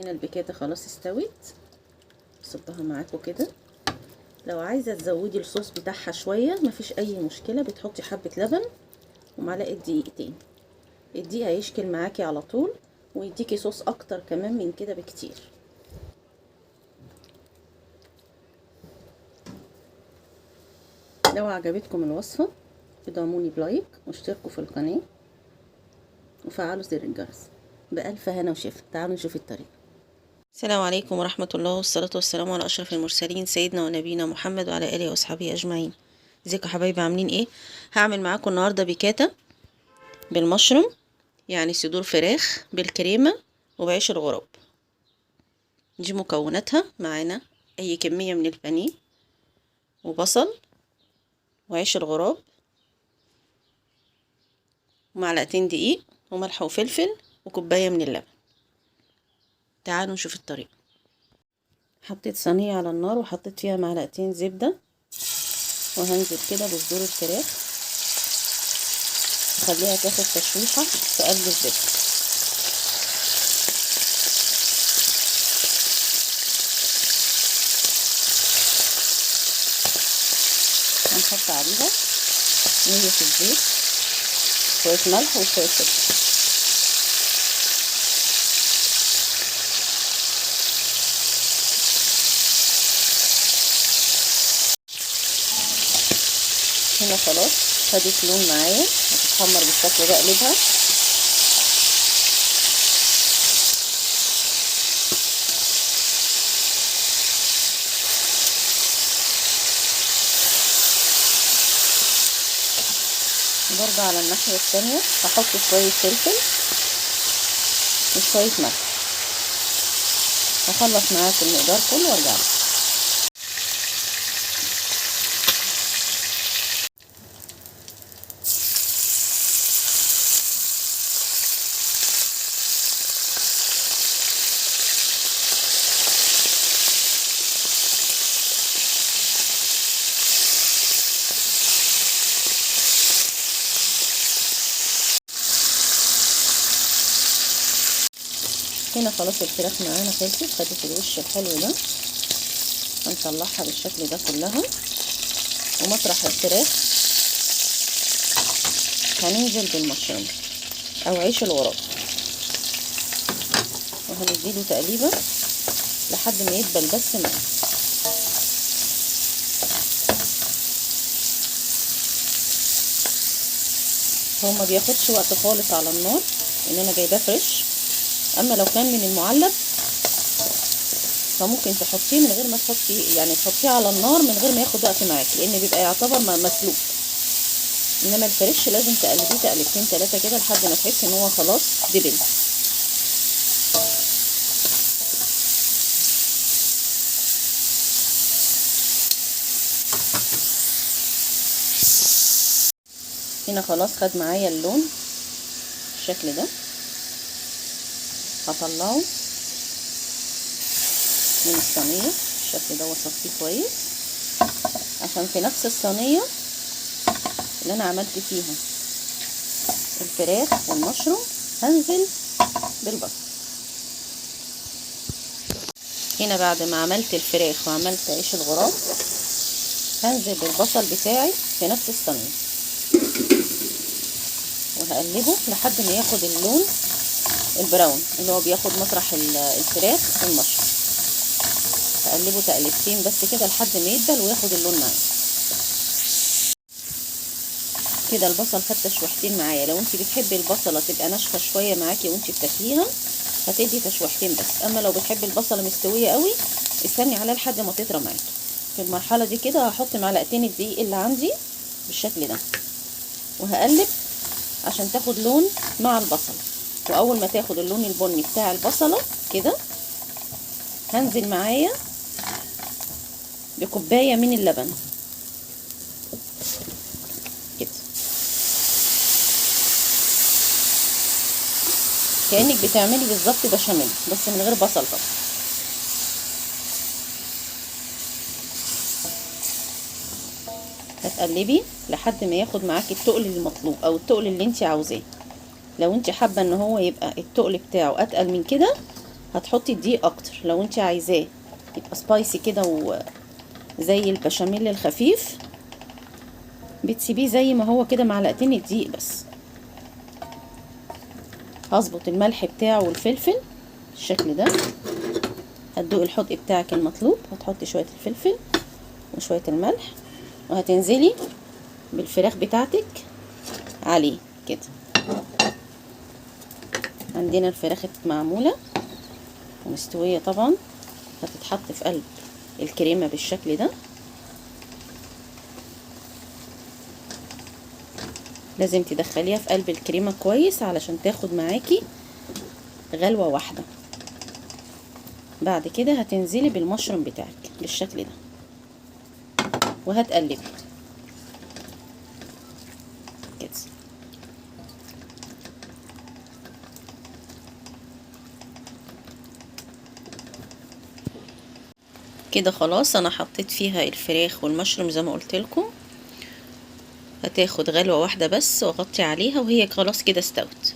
هنا البيكاتا خلاص استوت، صبها معاكم كده. لو عايزه تزودي الصوص بتاعها شويه مفيش اي مشكله، بتحطي حبه لبن ومعلقه دقيقتين. الدقيق هيشكل معاكي على طول ويديكي صوص اكتر كمان من كده بكتير. لو عجبتكم الوصفه ادعموني بلايك واشتركوا في القناه وفعلوا زر الجرس. بألف هنا وشفا. تعالوا نشوف الطريقه. السلام عليكم ورحمة الله، والصلاة والسلام على أشرف المرسلين سيدنا ونبينا محمد وعلى آله وأصحابه أجمعين. ازيكم يا حبايبي، عاملين ايه؟ هعمل معاكم النهاردة بيكاتا بالمشروم، يعني صدور فراخ بالكريمة وبعيش الغراب. دي مكوناتها. معانا أي كمية من البانيه وبصل وعيش الغراب ومعلقتين دقيق وملح وفلفل وكوباية من اللبن. تعالوا نشوف الطريقة. حطيت صينية على النار وحطيت فيها معلقتين زبدة، وهنزل كده بصدور الفراخ خليها تاخد تشويحة في قلب الزبدة. هنحط عليها مية في الزيت، شوية ملح وشوية فلفل. هنا خلاص خدت لون معايا، هتتحمر بالشكل ده. اقلبها برضه على الناحية التانية هحط شوية فلفل وشوية ملح. هخلص معاكم المقدار كله وارجع. هنا خلاص الفراخ معانا خلصت، خدت الوش الحلو ده. هنطلعها بالشكل ده كلها، ومطرح الفراخ هننزل بالمشروم او عيش الغراب وهنديله تقليبه لحد ما يدبل بس معاه. هو ما بياخدش وقت خالص على النار ان انا جايباه فريش. اما لو كان من المعلب فممكن تحطيه من غير ما تحطي، يعني تحطيه على النار من غير ما ياخد وقت معاكي، لان بيبقى يعتبر مسلوق. انما الفريش لازم تقلبيه تقلبتين 3 كده لحد ما تحسي ان هو خلاص دبل. هنا خلاص خد معايا اللون بالشكل ده. هطلعه من الصينيه بالشكل ده واصفيه كويس، عشان في نفس الصينيه اللي انا عملت فيها الفراخ والمشروم هنزل بالبصل. هنا بعد ما عملت الفراخ وعملت عيش الغراب هنزل بالبصل بتاعي في نفس الصينيه وهقلبه لحد ما ياخد اللون البراون اللي هو بياخد مطرح الفراخ والمشروم. هقلبه تقلبتين بس كده لحد ما يدبل وياخد اللون معايا كده. البصل خد تشويحتين معايا. لو انت بتحبي البصله تبقى ناشفه شويه معاكي وانت بتاكليها هتدي تشويحتين بس. اما لو بتحبي البصله مستويه قوي استني عليها لحد ما تطرى معاكي. في المرحله دي كده هحط معلقتين الدقيق اللي عندي بالشكل ده وهقلب عشان تاخد لون مع البصل. واول ما تاخد اللون البني بتاع البصله كده هنزل معايا بكوبايه من اللبن كده، كأنك بتعملي بالظبط بشاميل بس من غير بصل طبعا. هتقلبي لحد ما ياخد معاكي التقل المطلوب او التقل اللي انت عاوزاه. لو انت حابه ان هو يبقى التقل بتاعه اتقل من كده هتحطي الدقيق اكتر لو انت عايزاه يبقى سبايسي كده وزي البشاميل الخفيف، بتسيبيه زي ما هو كده معلقتين الدقيق بس. هظبط الملح بتاعه والفلفل بالشكل ده. هتدوقي الحدق بتاعك المطلوب، هتحطي شويه الفلفل وشويه الملح، وهتنزلي بالفراخ بتاعتك عليه كده. عندنا الفراخ معموله ومستويه طبعا، هتتحط في قلب الكريمه بالشكل ده. لازم تدخليها في قلب الكريمه كويس علشان تاخد معاكي غلوه واحده. بعد كده هتنزلي بالمشروم بتاعك بالشكل ده وهتقلبي كده. كده خلاص انا حطيت فيها الفراخ والمشروم زي ما قلت لكم. هتاخد غلوة واحدة بس واغطي عليها وهي خلاص كده استوت.